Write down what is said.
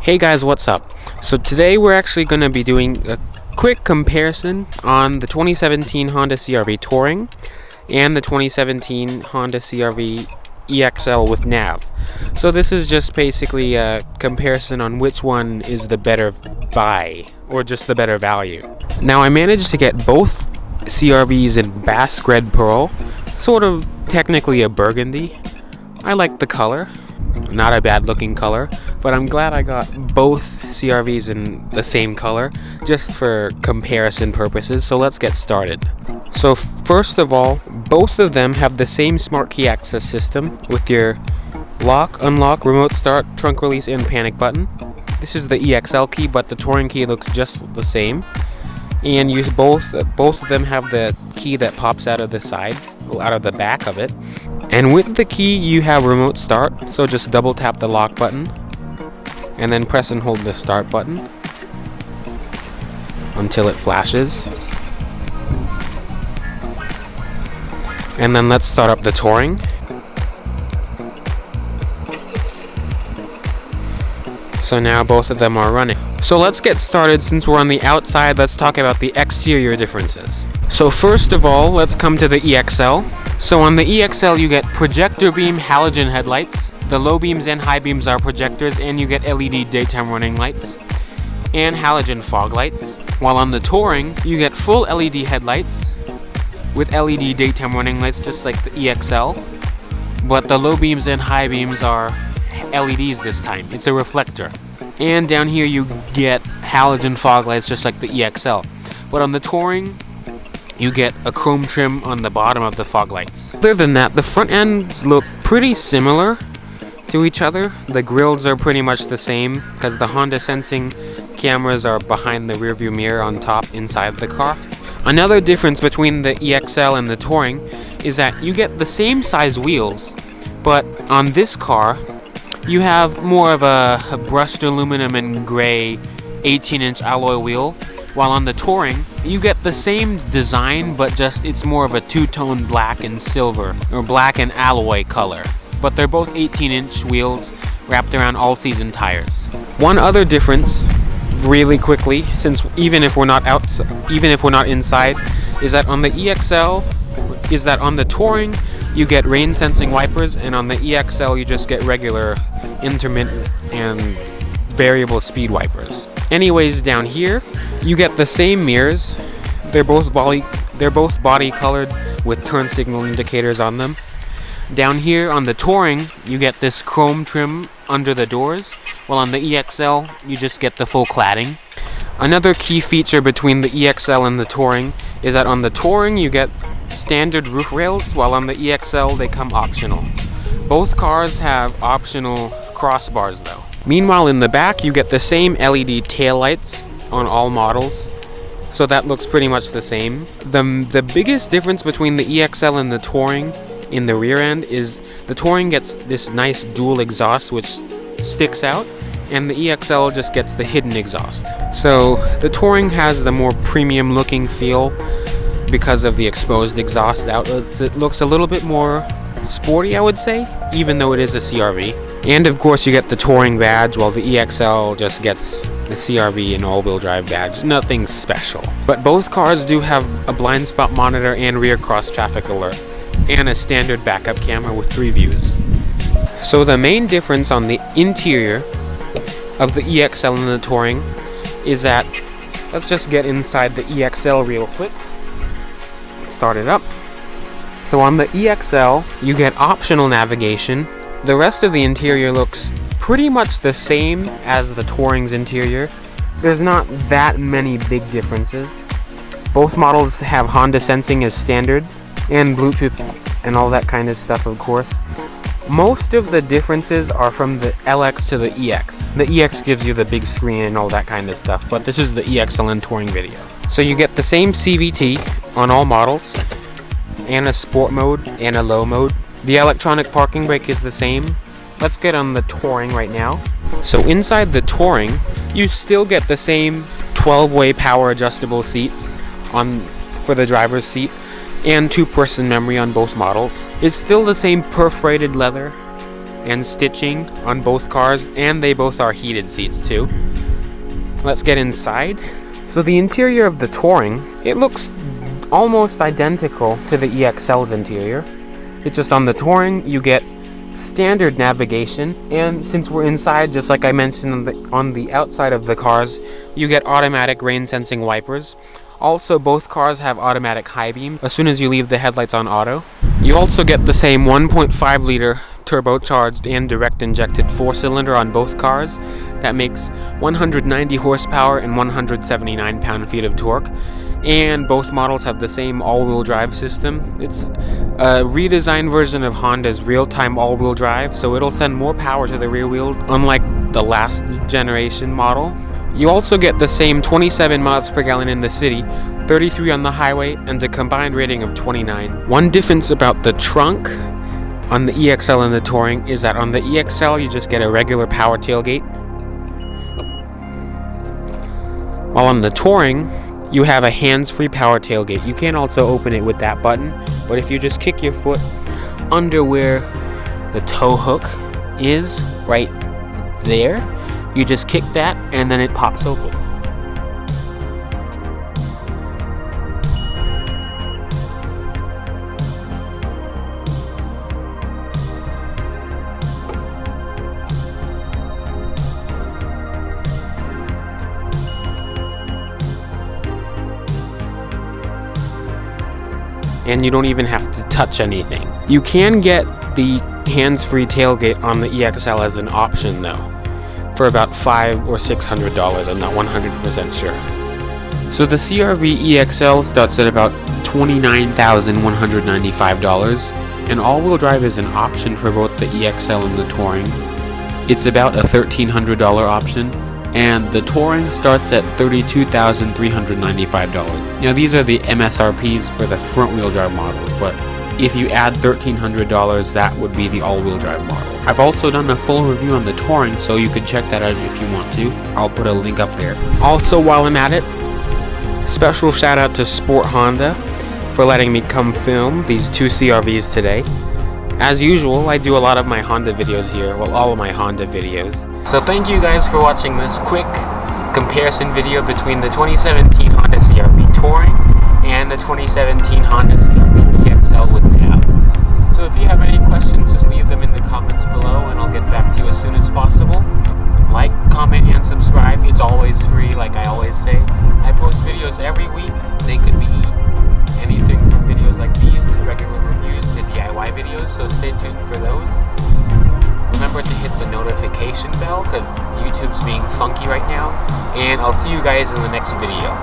Hey guys, what's up? So today we're actually going to be doing a quick comparison on the 2017 Honda CR-V Touring and the 2017 Honda CR-V EXL with nav. So this is just basically a comparison on which one is the better buy or just the better value. Now I managed to get both CR-Vs in Basque Red Pearl, sort of technically a burgundy. I like the color. Not a bad looking color, but I'm glad I got both CR-Vs in the same color just for comparison purposes. So let's get started. So first of all, both of them have the same smart key access system with your lock, unlock, remote start, trunk release, and panic button. This is the EXL key, but the Touring key looks just the same. And you both of them have the key that pops out of the side, out of the back of it. And with the key you have remote start, so just double tap the lock button and then press and hold the start button until it flashes. And then let's start up the Touring. So now both of them are running. So let's get started. Since we're on the outside, let's talk about the exterior differences. So first of all, let's come to the EXL. So on the EXL you get projector beam halogen headlights. The low beams and high beams are projectors, and you get LED daytime running lights and halogen fog lights. While on the Touring you get full LED headlights with LED daytime running lights just like the EXL, but the low beams and high beams are LEDs this time. It's a reflector. And down here you get halogen fog lights just like the EXL. But on the Touring, you get a chrome trim on the bottom of the fog lights. Other than that, the front ends look pretty similar to each other. The grills are pretty much the same because the Honda sensing cameras are behind the rearview mirror on top inside the car. Another difference between the EXL and the Touring is that you get the same size wheels, but on this car you have more of a brushed aluminum and gray 18-inch alloy wheel, while on the Touring you get the same design, but just it's more of a two-tone black and silver, or black and alloy color. But they're both 18-inch wheels wrapped around all-season tires. One other difference, really quickly, since even if we're not inside, is that on the EXL, is that on the Touring you get rain sensing wipers, and on the EXL you just get regular intermittent and variable speed wipers. Anyways, down here you get the same mirrors. They're both body colored with turn signal indicators on them. Down here on the Touring you get this chrome trim under the doors, while on the EXL you just get the full cladding. Another key feature between the EXL and the Touring is that on the Touring you get standard roof rails, while on the EXL they come optional. Both cars have optional crossbars though. Meanwhile, in the back you get the same LED taillights on all models, so that looks pretty much the same. The biggest difference between the EXL and the Touring in the rear end is the Touring gets this nice dual exhaust which sticks out, and the EXL just gets the hidden exhaust. So the Touring has the more premium looking feel because of the exposed exhaust outlets. It looks a little bit more sporty, I would say, even though it is a CR-V. And of course you get the Touring badge, while the EXL just gets the CR-V and all-wheel drive badge. Nothing special. But both cars do have a blind spot monitor and rear cross traffic alert, and a standard backup camera with 3 views. So the main difference on the interior of the EXL and the Touring is that, let's just get inside the EXL real quick. Start it up. So on the EXL you get optional navigation. The rest of the interior looks pretty much the same as the Touring's interior. There's not that many big differences. Both models have Honda sensing as standard, and Bluetooth and all that kind of stuff, of course. Most of the differences are from the LX to the EX. The EX gives you the big screen and all that kind of stuff, but this is the EXL and Touring video. So you get the same CVT on all models, and a sport mode and a low mode. The electronic parking brake is the same. Let's get on the Touring right now. So inside the Touring you still get the same 12-way power adjustable seats for the driver's seat, and 2-person memory on both models. It's still the same perforated leather and stitching on both cars, and they both are heated seats too. Let's get inside. So the interior of the Touring, it looks almost identical to the EXL's interior. It's just on the Touring you get standard navigation, and since we're inside, just like I mentioned on the outside of the cars, you get automatic rain sensing wipers. Also, both cars have automatic high beam as soon as you leave the headlights on auto. You also get the same 1.5 liter turbocharged and direct injected 4-cylinder on both cars. That makes 190 horsepower and 179 pound-feet of torque. And both models have the same all-wheel drive system. It's a redesigned version of Honda's real-time all-wheel drive, so it'll send more power to the rear wheel, unlike the last generation model. You also get the same 27 miles per gallon in the city, 33 on the highway, and a combined rating of 29. One difference about the trunk on the EXL and the Touring is that on the EXL you just get a regular power tailgate, while on the Touring you have a hands-free power tailgate. You can also open it with that button, but if you just kick your foot under where the tow hook is, right there, you just kick that and then it pops open. And you don't even have to touch anything. You can get the hands-free tailgate on the EXL as an option though, for about $500 or $600. I'm not 100% sure. So the CR-V EXL starts at about $29,195, and all-wheel drive is an option for both the EXL and the Touring. It's about a $1,300 option, and the Touring starts at $32,395. Now these are the MSRPs for the front-wheel drive models, but if you add $1,300, that would be the all-wheel drive model. I've also done a full review on the Touring, so you can check that out if you want to. I'll put a link up there. Also, while I'm at it, special shout out to Sport Honda for letting me come film these two CR-Vs today. As usual, I do a lot of my Honda videos here, well, all of my Honda videos. So thank you guys for watching this quick comparison video between the 2017 Honda CR-V Touring and the 2017 Honda CR-V EXL with Nav. So if you have any questions, just leave them in the comments below and I'll get back to you as soon as possible. Like, comment, and subscribe. It's always free, like I always say. I post videos every week. They could be anything from videos like these to regular reviews to DIY videos, so stay tuned for those. Remember to hit the notification bell because YouTube's being funky right now, and I'll see you guys in the next video.